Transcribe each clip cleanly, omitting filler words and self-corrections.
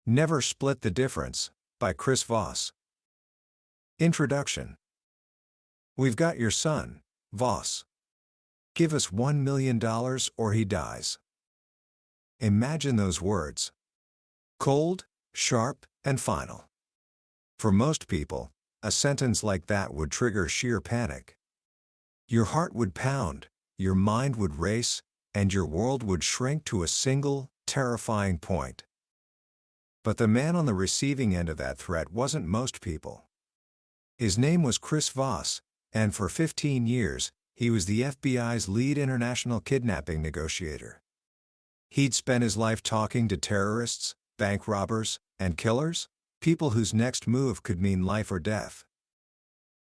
Never Split the Difference, by Chris Voss. Introduction. We've got your son, Voss. Give us $1 million or he dies. Imagine those words. Cold, sharp, and final. For most people, a sentence like that would trigger sheer panic. Your heart would pound, your mind would race, and your world would shrink to a single, terrifying point. But the man on the receiving end of that threat wasn't most people. His name was Chris Voss, and for 15 years, he was the FBI's lead international kidnapping negotiator. He'd spent his life talking to terrorists, bank robbers, and killers, people whose next move could mean life or death.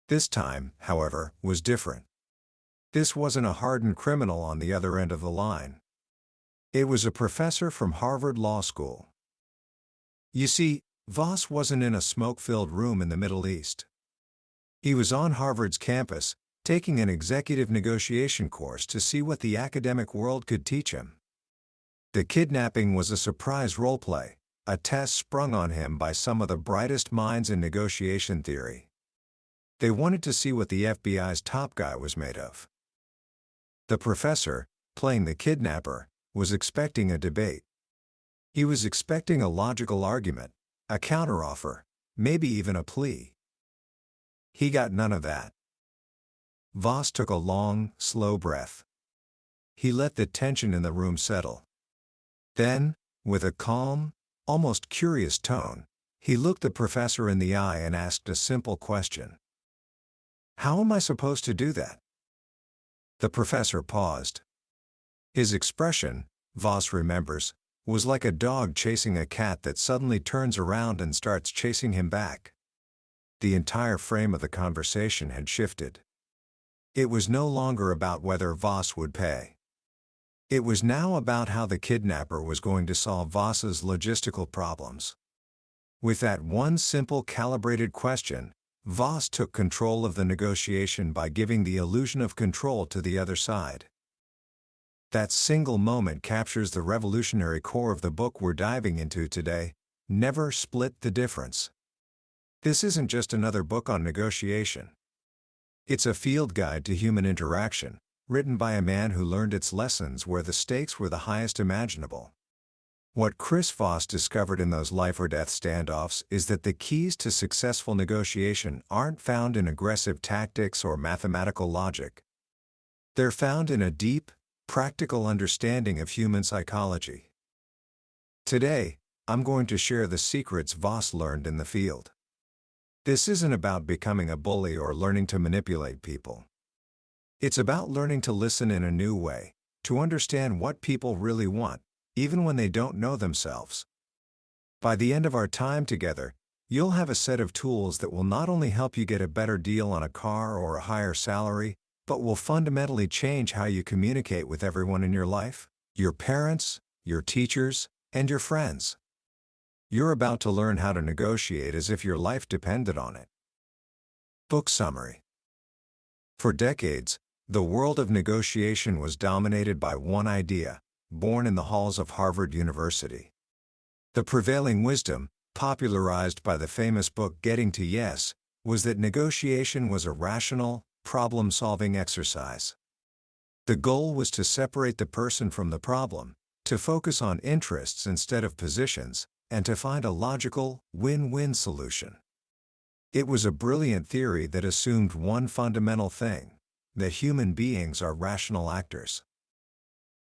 This time, however, was different. This wasn't a hardened criminal on the other end of the line. It was a professor from Harvard Law School. You see, Voss wasn't in a smoke-filled room in the Middle East. He was on Harvard's campus, taking an executive negotiation course to see what the academic world could teach him. The kidnapping was a surprise role-play, a test sprung on him by some of the brightest minds in negotiation theory. They wanted to see what the FBI's top guy was made of. The professor, playing the kidnapper, was expecting a debate. He was expecting a logical argument, a counteroffer, maybe even a plea. He got none of that. Voss took a long, slow breath. He let the tension in the room settle. Then, with a calm, almost curious tone, he looked the professor in the eye and asked a simple question. How am I supposed to do that? The professor paused. His expression, Voss remembers, was like a dog chasing a cat that suddenly turns around and starts chasing him back. The entire frame of the conversation had shifted. It was no longer about whether Voss would pay. It was now about how the kidnapper was going to solve Voss's logistical problems. With that one simple calibrated question, Voss took control of the negotiation by giving the illusion of control to the other side. That single moment captures the revolutionary core of the book we're diving into today, Never Split the Difference. This isn't just another book on negotiation. It's a field guide to human interaction, written by a man who learned its lessons where the stakes were the highest imaginable. What Chris Voss discovered in those life-or-death standoffs is that the keys to successful negotiation aren't found in aggressive tactics or mathematical logic. They're found in a deep, practical understanding of human psychology. Today, I'm going to share the secrets Voss learned in the field. This isn't about becoming a bully or learning to manipulate people. It's about learning to listen in a new way, to understand what people really want, even when they don't know themselves. By the end of our time together, you'll have a set of tools that will not only help you get a better deal on a car or a higher salary, but will fundamentally change how you communicate with everyone in your life, your parents, your teachers, and your friends. You're about to learn how to negotiate as if your life depended on it. Book summary. For decades, the world of negotiation was dominated by one idea, born in the halls of Harvard University. The prevailing wisdom, popularized by the famous book Getting to Yes, was that negotiation was a rational, problem-solving exercise. The goal was to separate the person from the problem, to focus on interests instead of positions, and to find a logical, win-win solution. It was a brilliant theory that assumed one fundamental thing, that human beings are rational actors.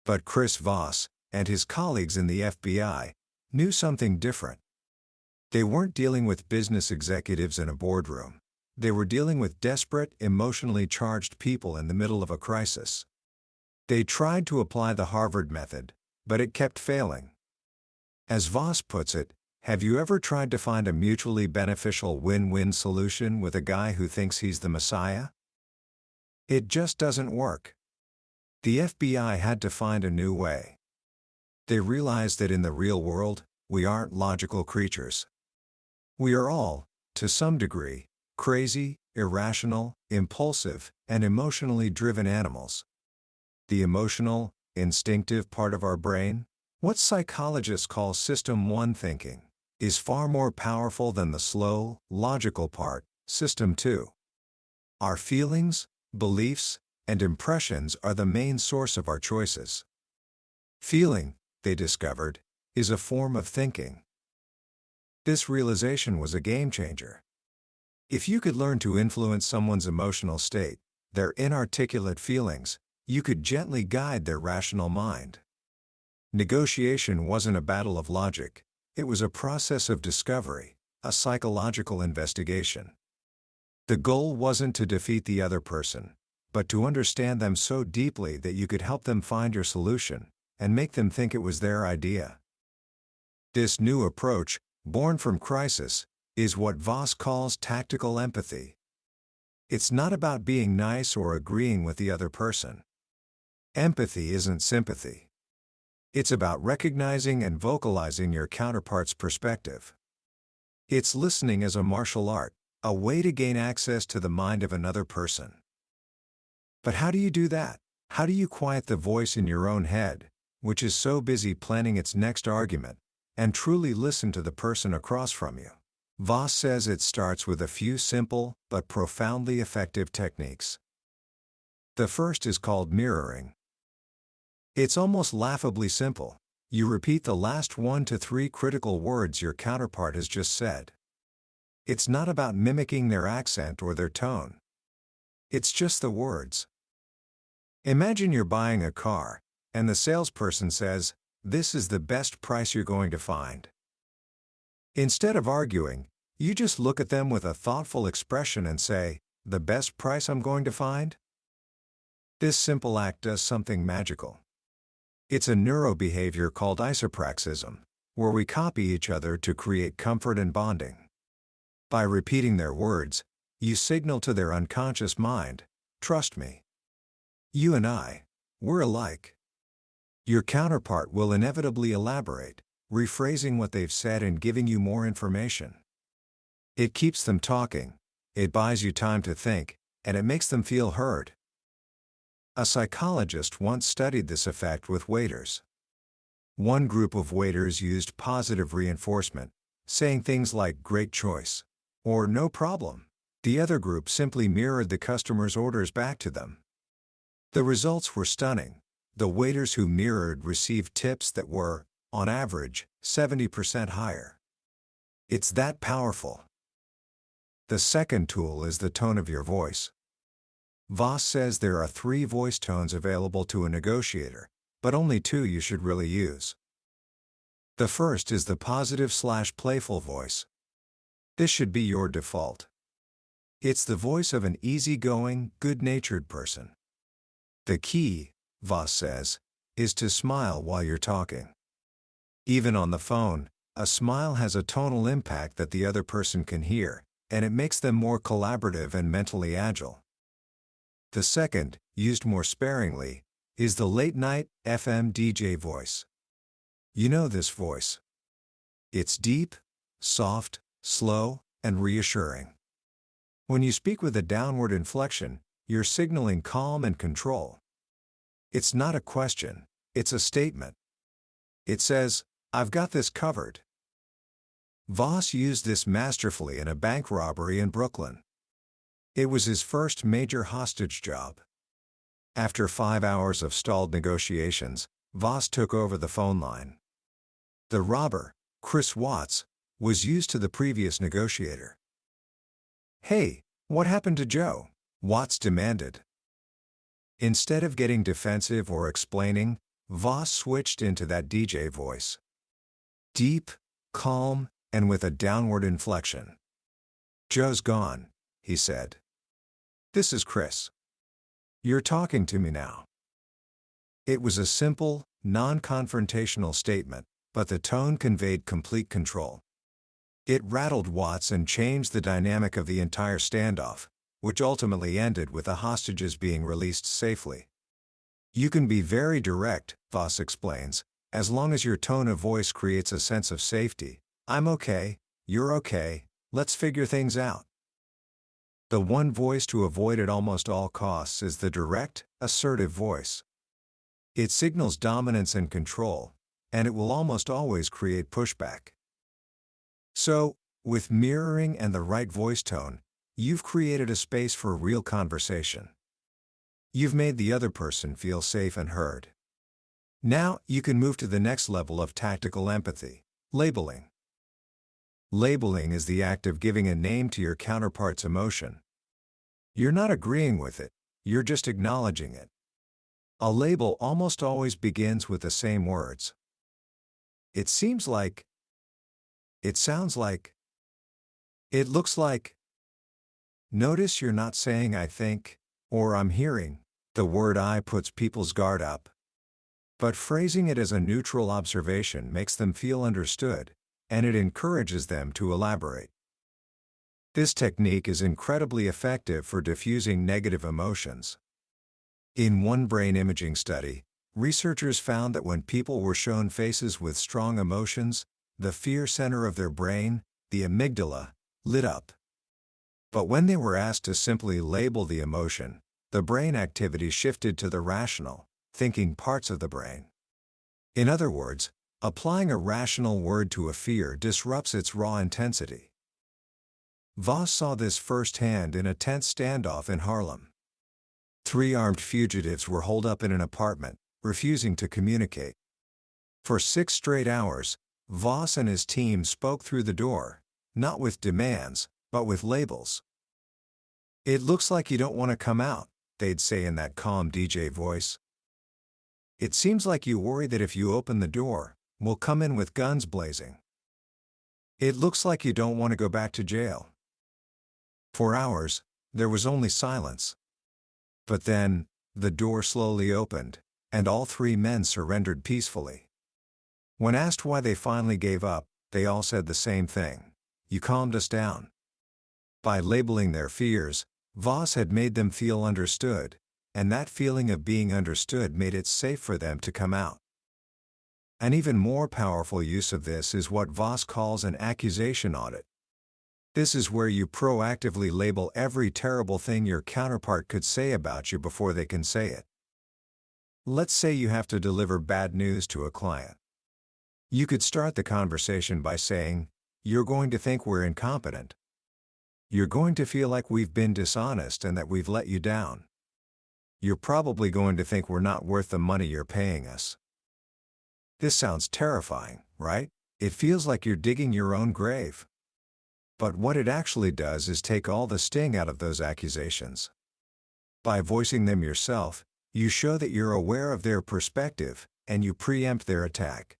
But Chris Voss, and his colleagues in the FBI, knew something different. They weren't dealing with business executives in a boardroom. They were dealing with desperate, emotionally charged people in the middle of a crisis. They tried to apply the Harvard method, but it kept failing. As Voss puts it, have you ever tried to find a mutually beneficial win-win solution with a guy who thinks he's the Messiah? It just doesn't work. The FBI had to find a new way. They realized that in the real world, we aren't logical creatures. We are all, to some degree, crazy, irrational, impulsive, and emotionally driven animals. The emotional, instinctive part of our brain, what psychologists call System 1 thinking, is far more powerful than the slow, logical part, System 2. Our feelings, beliefs, and impressions are the main source of our choices. Feeling, they discovered, is a form of thinking. This realization was a game changer. If you could learn to influence someone's emotional state, their inarticulate feelings, you could gently guide their rational mind. Negotiation wasn't a battle of logic, it was a process of discovery, a psychological investigation. The goal wasn't to defeat the other person, but to understand them so deeply that you could help them find your solution, and make them think it was their idea. This new approach, born from crisis, is what Voss calls tactical empathy. It's not about being nice or agreeing with the other person. Empathy isn't sympathy. It's about recognizing and vocalizing your counterpart's perspective. It's listening as a martial art, a way to gain access to the mind of another person. But how do you do that? How do you quiet the voice in your own head, which is so busy planning its next argument, and truly listen to the person across from you? Voss says it starts with a few simple but profoundly effective techniques. The first is called mirroring. It's almost laughably simple. You repeat the last 1 to 3 critical words your counterpart has just said. It's not about mimicking their accent or their tone. It's just the words. Imagine you're buying a car, and the salesperson says, "This is the best price you're going to find." Instead of arguing, you just look at them with a thoughtful expression and say, "The best price I'm going to find?" This simple act does something magical. It's a neurobehavior called isopraxism, where we copy each other to create comfort and bonding. By repeating their words, you signal to their unconscious mind, "Trust me. You and we're alike." Your counterpart will inevitably elaborate, rephrasing what they've said and giving you more information. It keeps them talking, it buys you time to think, and it makes them feel heard. A psychologist once studied this effect with waiters. One group of waiters used positive reinforcement, saying things like "great choice" or "no problem." The other group simply mirrored the customer's orders back to them. The results were stunning. The waiters who mirrored received tips that were, on average, 70% higher. It's that powerful. The second tool is the tone of your voice. Voss says there are 3 voice tones available to a negotiator, but only 2 you should really use. The first is the positive/playful voice. This should be your default. It's the voice of an easygoing, good-natured person. The key, Voss says, is to smile while you're talking. Even on the phone, a smile has a tonal impact that the other person can hear, and it makes them more collaborative and mentally agile. The second, used more sparingly, is the late-night FM DJ voice. You know this voice. It's deep, soft, slow, and reassuring. When you speak with a downward inflection, you're signaling calm and control. It's not a question, it's a statement. It says, "I've got this covered." Voss used this masterfully in a bank robbery in Brooklyn. It was his first major hostage job. After 5 hours of stalled negotiations, Voss took over the phone line. The robber, Chris Voss, was used to the previous negotiator. "Hey, what happened to Joe?" Voss demanded. Instead of getting defensive or explaining, Voss switched into that DJ voice. Deep, calm, and with a downward inflection. "Joe's gone," he said. "This is Chris. You're talking to me now." It was a simple, non-confrontational statement, but the tone conveyed complete control. It rattled Voss and changed the dynamic of the entire standoff, which ultimately ended with the hostages being released safely. You can be very direct, Voss explains, as long as your tone of voice creates a sense of safety. "I'm okay, you're okay, let's figure things out." The one voice to avoid at almost all costs is the direct, assertive voice. It signals dominance and control, and it will almost always create pushback. So, with mirroring and the right voice tone, you've created a space for real conversation. You've made the other person feel safe and heard. Now, you can move to the next level of tactical empathy: labeling. Labeling is the act of giving a name to your counterpart's emotion. You're not agreeing with it, you're just acknowledging it. A label almost always begins with the same words. It seems like. It sounds like. It looks like. Notice you're not saying "I think" or "I'm hearing." The word "I" puts people's guard up. But phrasing it as a neutral observation makes them feel understood, and it encourages them to elaborate. This technique is incredibly effective for diffusing negative emotions. In one brain imaging study, researchers found that when people were shown faces with strong emotions, the fear center of their brain, the amygdala, lit up. But when they were asked to simply label the emotion, the brain activity shifted to the rational, thinking parts of the brain. In other words, applying a rational word to a fear disrupts its raw intensity. Voss saw this firsthand in a tense standoff in Harlem. 3 armed fugitives were holed up in an apartment, refusing to communicate. For 6 straight hours, Voss and his team spoke through the door, not with demands, but with labels. "It looks like you don't want to come out," they'd say in that calm DJ voice. "It seems like you worry that if you open the door, we'll come in with guns blazing. It looks like you don't want to go back to jail." For hours, there was only silence. But then, the door slowly opened, and all 3 men surrendered peacefully. When asked why they finally gave up, they all said the same thing: "You calmed us down." By labeling their fears, Voss had made them feel understood, and that feeling of being understood made it safe for them to come out. An even more powerful use of this is what Voss calls an accusation audit. This is where you proactively label every terrible thing your counterpart could say about you before they can say it. Let's say you have to deliver bad news to a client. You could start the conversation by saying, "You're going to think we're incompetent. You're going to feel like we've been dishonest and that we've let you down. You're probably going to think we're not worth the money you're paying us." This sounds terrifying, right? It feels like you're digging your own grave. But what it actually does is take all the sting out of those accusations. By voicing them yourself, you show that you're aware of their perspective, and you preempt their attack.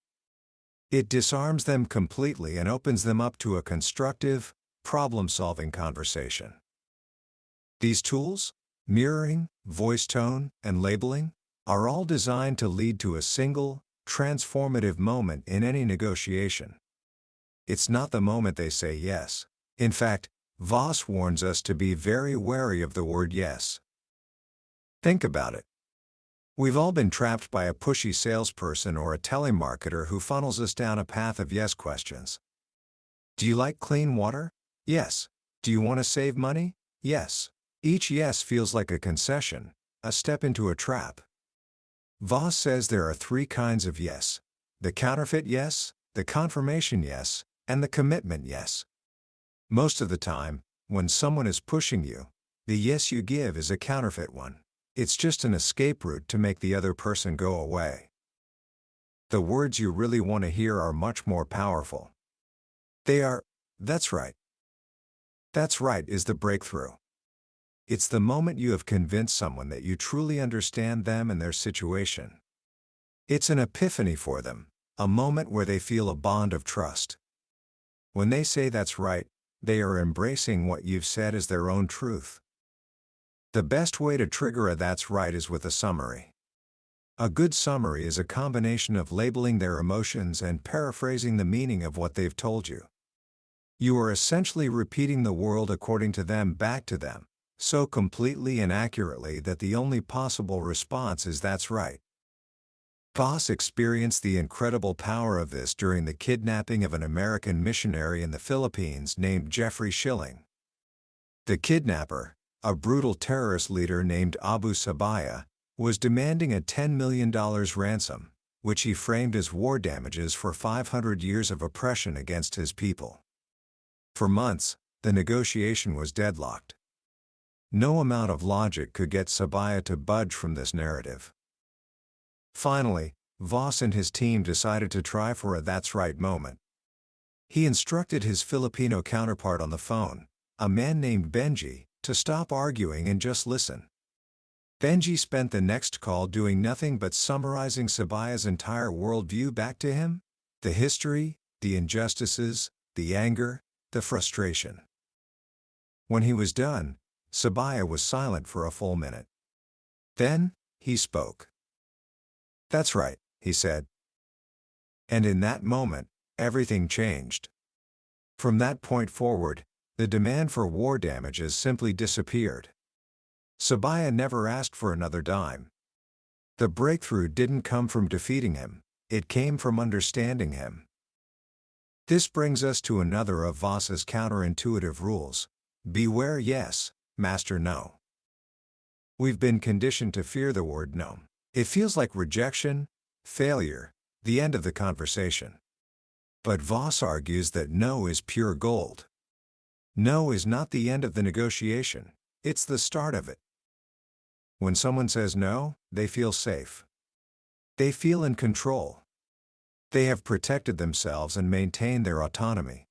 It disarms them completely and opens them up to a constructive, problem-solving conversation. These tools, mirroring, voice tone, and labeling, are all designed to lead to a single, transformative moment in any negotiation. It's not the moment they say yes. In fact, Voss warns us to be very wary of the word yes. Think about it. We've all been trapped by a pushy salesperson or a telemarketer who funnels us down a path of yes questions. Do you like clean water? Yes. Do you want to save money? Yes. Each yes feels like a concession, a step into a trap. Voss says there are 3 kinds of yes: the counterfeit yes, the confirmation yes, and the commitment yes. Most of the time, when someone is pushing you, the yes you give is a counterfeit one. It's just an escape route to make the other person go away. The words you really want to hear are much more powerful. They are, "That's right." "That's right" is the breakthrough. It's the moment you have convinced someone that you truly understand them and their situation. It's an epiphany for them, a moment where they feel a bond of trust. When they say "that's right," they are embracing what you've said as their own truth. The best way to trigger a "that's right" is with a summary. A good summary is a combination of labeling their emotions and paraphrasing the meaning of what they've told you. You are essentially repeating the world according to them back to them, so completely and accurately that the only possible response is "that's right." Voss experienced the incredible power of this during the kidnapping of an American missionary in the Philippines named Jeffrey Schilling. The kidnapper, a brutal terrorist leader named Abu Sabaya, was demanding a $10 million ransom, which he framed as war damages for 500 years of oppression against his people. For months, the negotiation was deadlocked. No amount of logic could get Sabaya to budge from this narrative. Finally, Voss and his team decided to try for a "that's right" moment. He instructed his Filipino counterpart on the phone, a man named Benji, to stop arguing and just listen. Benji spent the next call doing nothing but summarizing Sabaya's entire worldview back to him: the history, the injustices, the anger, the frustration. When he was done, Sabaya was silent for a full minute. Then, he spoke. "That's right," he said. And in that moment, everything changed. From that point forward, the demand for war damages simply disappeared. Sabaya never asked for another dime. The breakthrough didn't come from defeating him, it came from understanding him. This brings us to another of Voss's counterintuitive rules: beware yes, master no. We've been conditioned to fear the word no. It feels like rejection, failure, the end of the conversation. But Voss argues that no is pure gold. No is not the end of the negotiation, it's the start of it. When someone says no, they feel safe. They feel in control. They have protected themselves and maintained their autonomy.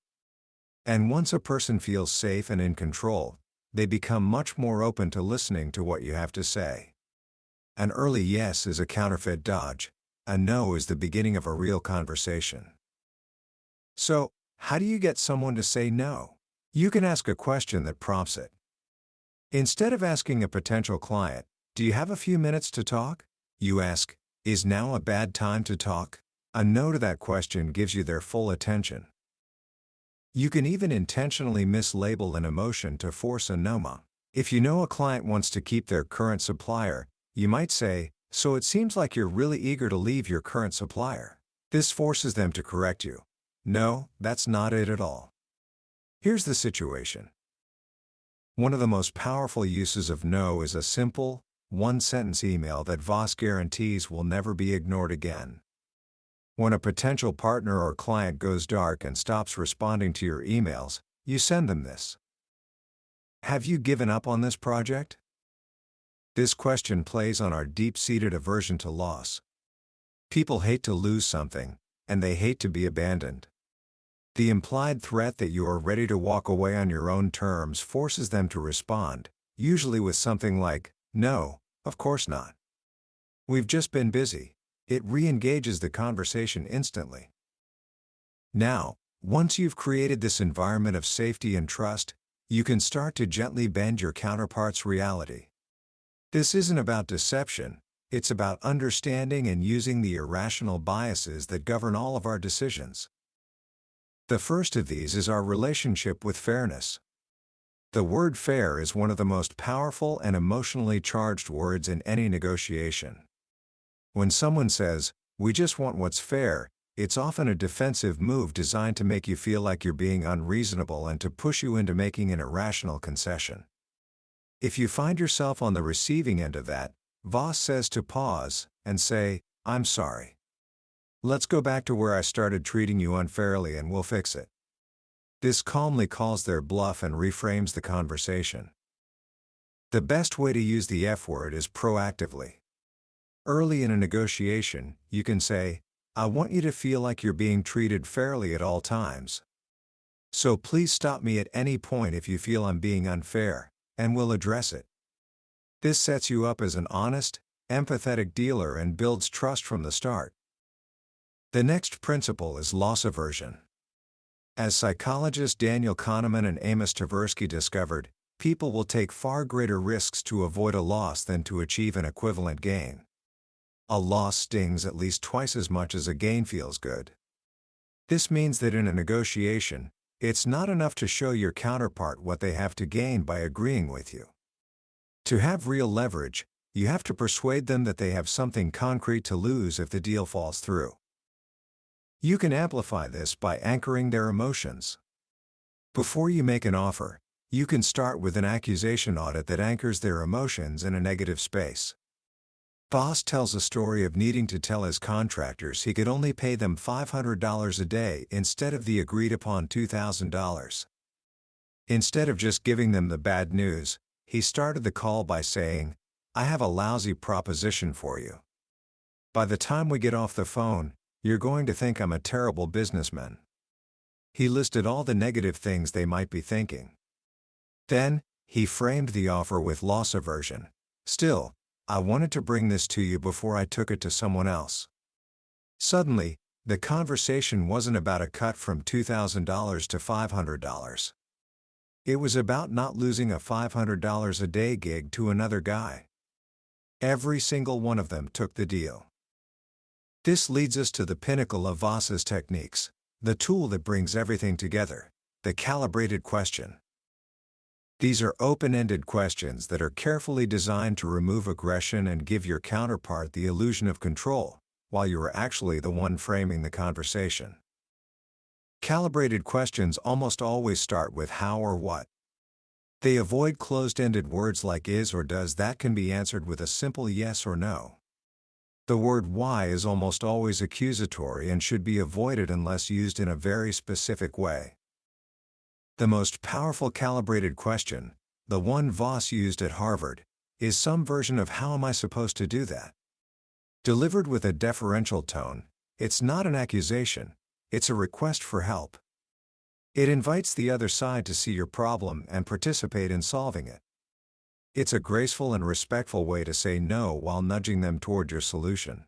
And once a person feels safe and in control, they become much more open to listening to what you have to say. An early yes is a counterfeit dodge. A no is the beginning of a real conversation. So, how do you get someone to say no? You can ask a question that prompts it. Instead of asking a potential client, "Do you have a few minutes to talk?" you ask, "Is now a bad time to talk?" A no to that question gives you their full attention. You can even intentionally mislabel an emotion to force a no. If you know a client wants to keep their current supplier, you might say, "So it seems like you're really eager to leave your current supplier." This forces them to correct you. No, that's not it at all. Here's the situation. One of the most powerful uses of no is a simple, one-sentence email that Voss guarantees will never be ignored again. When a potential partner or client goes dark and stops responding to your emails, you send them this: "Have you given up on this project?" This question plays on our deep-seated aversion to loss. People hate to lose something, and they hate to be abandoned. The implied threat that you are ready to walk away on your own terms forces them to respond, usually with something like, "No, of course not. We've just been busy." It re-engages the conversation instantly. Now, once you've created this environment of safety and trust, you can start to gently bend your counterpart's reality. This isn't about deception, it's about understanding and using the irrational biases that govern all of our decisions. The first of these is our relationship with fairness. The word fair is one of the most powerful and emotionally charged words in any negotiation. When someone says, "We just want what's fair," it's often a defensive move designed to make you feel like you're being unreasonable and to push you into making an irrational concession. If you find yourself on the receiving end of that, Voss says to pause and say, "I'm sorry. Let's go back to where I started treating you unfairly and we'll fix it." This calmly calls their bluff and reframes the conversation. The best way to use the F word is proactively. Early in a negotiation, you can say, "I want you to feel like you're being treated fairly at all times. So please stop me at any point if you feel I'm being unfair, and we'll address it." This sets you up as an honest, empathetic dealer and builds trust from the start. The next principle is loss aversion. As psychologists Daniel Kahneman and Amos Tversky discovered, people will take far greater risks to avoid a loss than to achieve an equivalent gain. A loss stings at least twice as much as a gain feels good. This means that in a negotiation, it's not enough to show your counterpart what they have to gain by agreeing with you. To have real leverage, you have to persuade them that they have something concrete to lose if the deal falls through. You can amplify this by anchoring their emotions. Before you make an offer, you can start with an accusation audit that anchors their emotions in a negative space. Voss tells a story of needing to tell his contractors he could only pay them $500 a day instead of the agreed-upon $2,000. Instead of just giving them the bad news, he started the call by saying, "I have a lousy proposition for you. By the time we get off the phone, you're going to think I'm a terrible businessman." He listed all the negative things they might be thinking. Then, he framed the offer with loss aversion. "Still, I wanted to bring this to you before I took it to someone else." Suddenly, the conversation wasn't about a cut from $2,000 to $500. It was about not losing a $500 a day gig to another guy. Every single one of them took the deal. This leads us to the pinnacle of Voss's techniques, the tool that brings everything together, the calibrated question. These are open-ended questions that are carefully designed to remove aggression and give your counterpart the illusion of control, while you are actually the one framing the conversation. Calibrated questions almost always start with how or what. They avoid closed-ended words like is or does that can be answered with a simple yes or no. The word why is almost always accusatory and should be avoided unless used in a very specific way. The most powerful calibrated question, the one Voss used at Harvard, is some version of "how am I supposed to do that?" Delivered with a deferential tone, it's not an accusation, it's a request for help. It invites the other side to see your problem and participate in solving it. It's a graceful and respectful way to say no while nudging them toward your solution.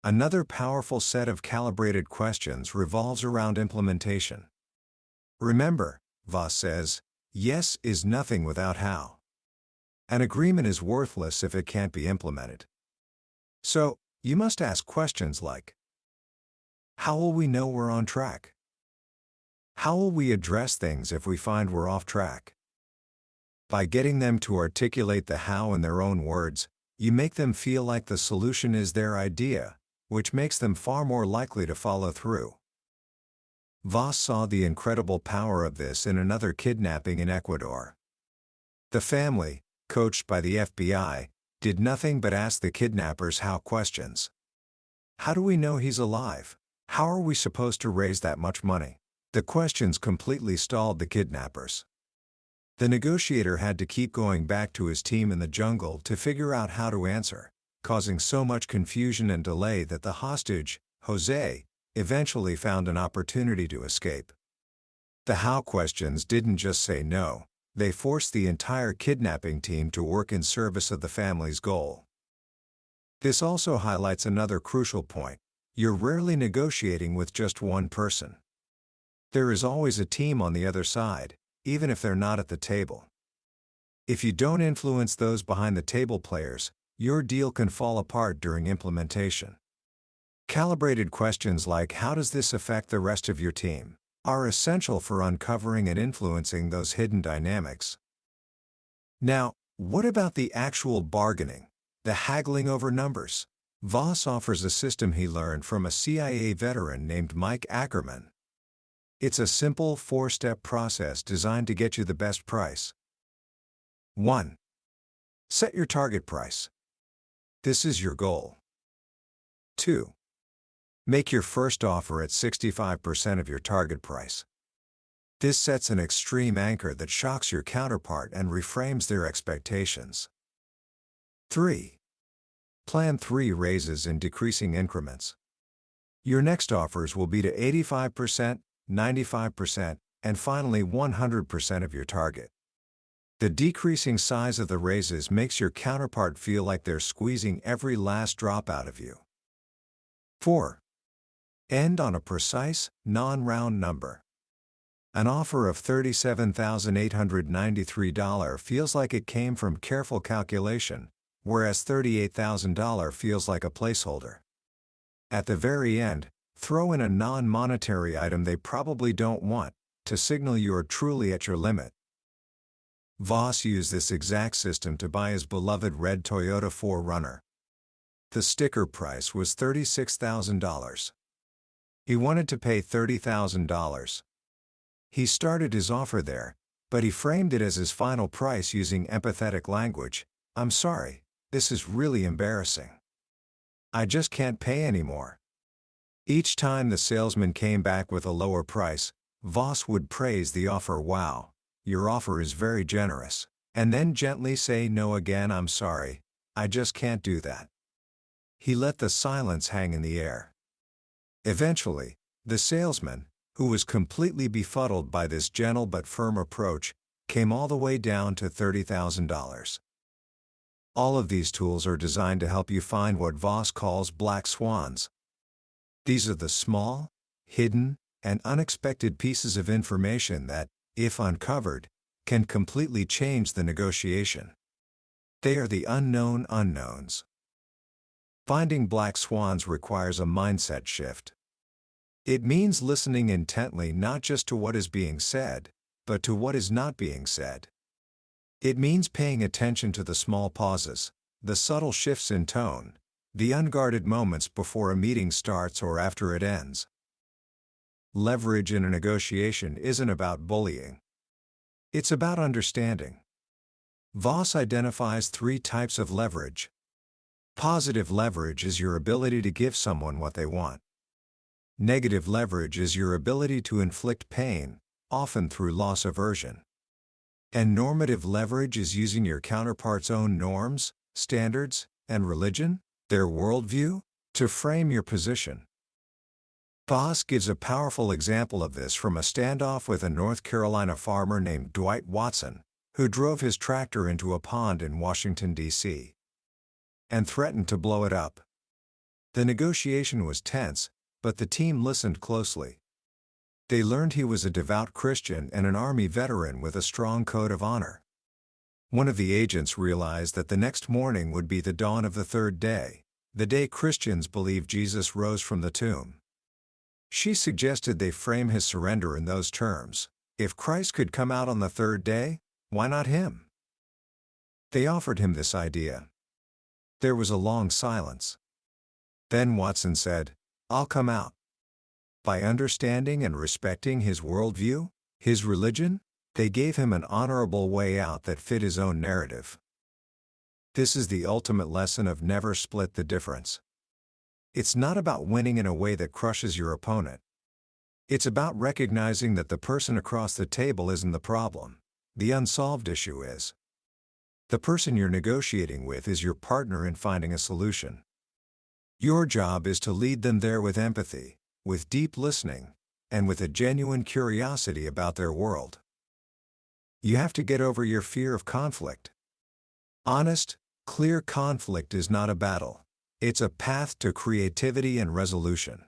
Another powerful set of calibrated questions revolves around implementation. Remember, Voss says, yes is nothing without how. An agreement is worthless if it can't be implemented. So, you must ask questions like, how will we know we're on track? How will we address things if we find we're off track? By getting them to articulate the how in their own words, you make them feel like the solution is their idea, which makes them far more likely to follow through. Voss saw the incredible power of this in another kidnapping in Ecuador. The family, coached by the FBI, did nothing but ask the kidnappers how questions. How do we know he's alive? How are we supposed to raise that much money? The questions completely stalled the kidnappers. The negotiator had to keep going back to his team in the jungle to figure out how to answer, causing so much confusion and delay that the hostage, Jose, eventually found an opportunity to escape. The how questions didn't just say no, they forced the entire kidnapping team to work in service of the family's goal. This also highlights another crucial point: you're rarely negotiating with just one person. There is always a team on the other side, even if they're not at the table. If you don't influence those behind the table players, your deal can fall apart during implementation. Calibrated questions like "how does this affect the rest of your team?" are essential for uncovering and influencing those hidden dynamics. Now, what about the actual bargaining, the haggling over numbers? Voss offers a system he learned from a CIA veteran named Mike Ackerman. It's a simple four-step process designed to get you the best price. 1. Set your target price. This is your goal. 2. Make your first offer at 65% of your target price. This sets an extreme anchor that shocks your counterpart and reframes their expectations. 3. Plan 3 raises in decreasing increments. Your next offers will be to 85%, 95%, and finally 100% of your target. The decreasing size of the raises makes your counterpart feel like they're squeezing every last drop out of you. 4. End on a precise, non-round number. An offer of $37,893 feels like it came from careful calculation, whereas $38,000 feels like a placeholder. At the very end, throw in a non-monetary item they probably don't want, to signal you are truly at your limit. Voss used this exact system to buy his beloved red Toyota 4Runner. The sticker price was $36,000. He wanted to pay $30,000. He started his offer there, but he framed it as his final price using empathetic language. "I'm sorry, this is really embarrassing. I just can't pay anymore." Each time the salesman came back with a lower price, Voss would praise the offer. "Wow, your offer is very generous, and then gently say no again. I'm sorry, I just can't do that. He let the silence hang in the air. Eventually, the salesman, who was completely befuddled by this gentle but firm approach, came all the way down to $30,000. All of these tools are designed to help you find what Voss calls black swans. These are the small, hidden, and unexpected pieces of information that, if uncovered, can completely change the negotiation. They are the unknown unknowns. Finding black swans requires a mindset shift. It means listening intently not just to what is being said, but to what is not being said. It means paying attention to the small pauses, the subtle shifts in tone, the unguarded moments before a meeting starts or after it ends. Leverage in a negotiation isn't about bullying. It's about understanding. Voss identifies 3 types of leverage. Positive leverage is your ability to give someone what they want. Negative leverage is your ability to inflict pain, often through loss aversion. And normative leverage is using your counterpart's own norms, standards, and religion, their worldview, to frame your position. Voss gives a powerful example of this from a standoff with a North Carolina farmer named Dwight Watson, who drove his tractor into a pond in Washington, D.C. and threatened to blow it up. The negotiation was tense, but the team listened closely. They learned he was a devout Christian and an Army veteran with a strong code of honor. One of the agents realized that the next morning would be the dawn of the 3rd day, the day Christians believe Jesus rose from the tomb. She suggested they frame his surrender in those terms: if Christ could come out on the 3rd day, why not him? They offered him this idea. There was a long silence. Then Watson said, "I'll come out." By understanding and respecting his worldview, his religion, they gave him an honorable way out that fit his own narrative. This is the ultimate lesson of never split the difference. It's not about winning in a way that crushes your opponent. It's about recognizing that the person across the table isn't the problem. The unsolved issue is. The person you're negotiating with is your partner in finding a solution. Your job is to lead them there with empathy, with deep listening, and with a genuine curiosity about their world. You have to get over your fear of conflict. Honest, clear conflict is not a battle. It's a path to creativity and resolution.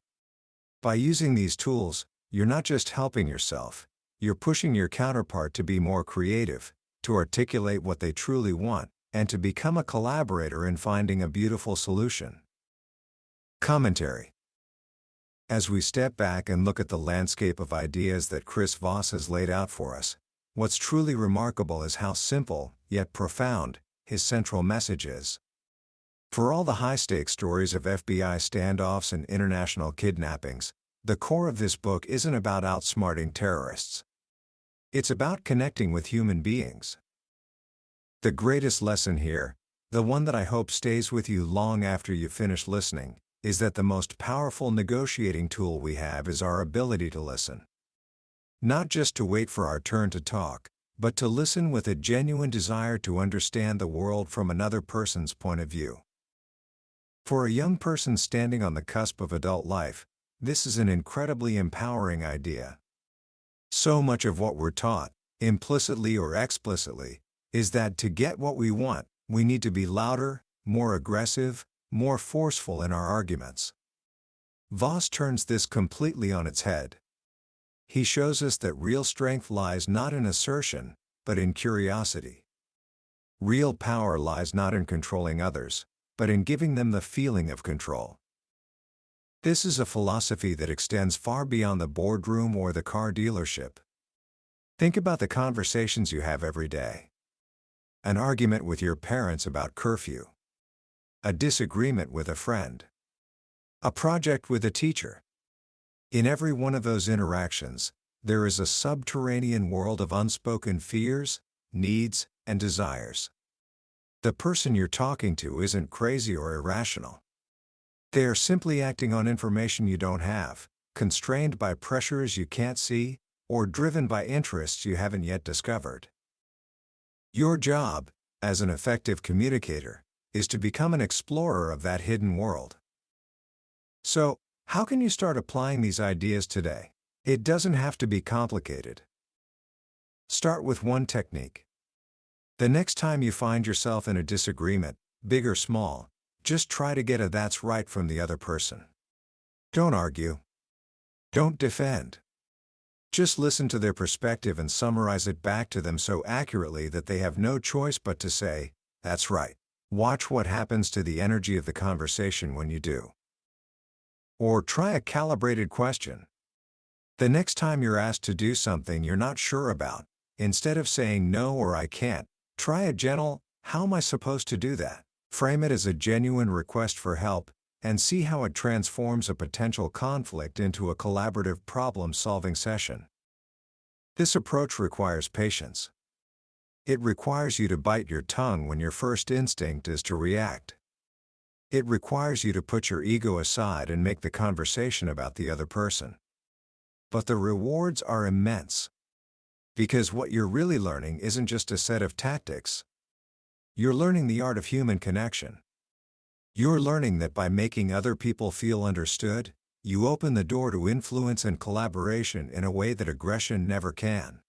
By using these tools, you're not just helping yourself, you're pushing your counterpart to be more creative, to articulate what they truly want, and to become a collaborator in finding a beautiful solution. Commentary. As we step back and look at the landscape of ideas that Chris Voss has laid out for us, what's truly remarkable is how simple, yet profound, his central message is. For all the high-stakes stories of FBI standoffs and international kidnappings, the core of this book isn't about outsmarting terrorists. It's about connecting with human beings. The greatest lesson here, the one that I hope stays with you long after you finish listening, is that the most powerful negotiating tool we have is our ability to listen. Not just to wait for our turn to talk, but to listen with a genuine desire to understand the world from another person's point of view. For a young person standing on the cusp of adult life, this is an incredibly empowering idea. So much of what we're taught, implicitly or explicitly, is that to get what we want, we need to be louder, more aggressive, more forceful in our arguments. Voss turns this completely on its head. He shows us that real strength lies not in assertion, but in curiosity. Real power lies not in controlling others, but in giving them the feeling of control. This is a philosophy that extends far beyond the boardroom or the car dealership. Think about the conversations you have every day. An argument with your parents about curfew. A disagreement with a friend. A project with a teacher. In every one of those interactions, there is a subterranean world of unspoken fears, needs, and desires. The person you're talking to isn't crazy or irrational. They are simply acting on information you don't have, constrained by pressures you can't see, or driven by interests you haven't yet discovered. Your job, as an effective communicator, is to become an explorer of that hidden world. So, how can you start applying these ideas today? It doesn't have to be complicated. Start with one technique. The next time you find yourself in a disagreement, big or small, just try to get a "that's right" from the other person. Don't argue. Don't defend. Just listen to their perspective and summarize it back to them so accurately that they have no choice but to say, "That's right." Watch what happens to the energy of the conversation when you do. Or try a calibrated question. The next time you're asked to do something you're not sure about, instead of saying no or "I can't," try a gentle, "How am I supposed to do that?" Frame it as a genuine request for help, and see how it transforms a potential conflict into a collaborative problem-solving session. This approach requires patience. It requires you to bite your tongue when your first instinct is to react. It requires you to put your ego aside and make the conversation about the other person. But the rewards are immense. Because what you're really learning isn't just a set of tactics. You're learning the art of human connection. You're learning that by making other people feel understood, you open the door to influence and collaboration in a way that aggression never can.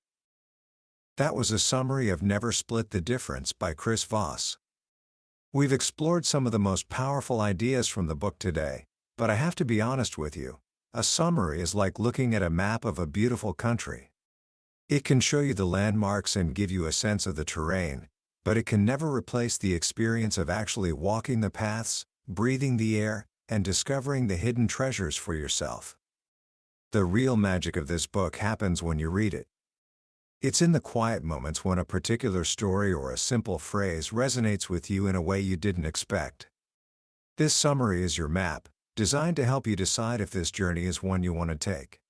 That was a summary of Never Split the Difference by Chris Voss. We've explored some of the most powerful ideas from the book today, but I have to be honest with you, a summary is like looking at a map of a beautiful country. It can show you the landmarks and give you a sense of the terrain, but it can never replace the experience of actually walking the paths, breathing the air, and discovering the hidden treasures for yourself. The real magic of this book happens when you read it. It's in the quiet moments when a particular story or a simple phrase resonates with you in a way you didn't expect. This summary is your map, designed to help you decide if this journey is one you want to take.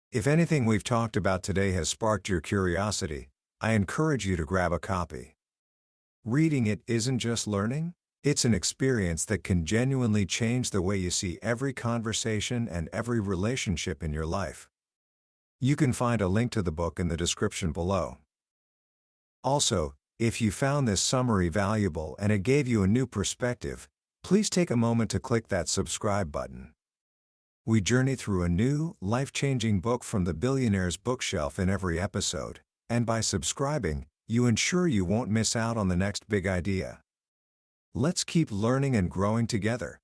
If anything we've talked about today has sparked your curiosity, I encourage you to grab a copy. Reading it isn't just learning, it's an experience that can genuinely change the way you see every conversation and every relationship in your life. You can find a link to the book in the description below. Also, if you found this summary valuable and it gave you a new perspective, please take a moment to click that subscribe button. We journey through a new, life-changing book from the billionaire's bookshelf in every episode, and by subscribing, you ensure you won't miss out on the next big idea. Let's keep learning and growing together.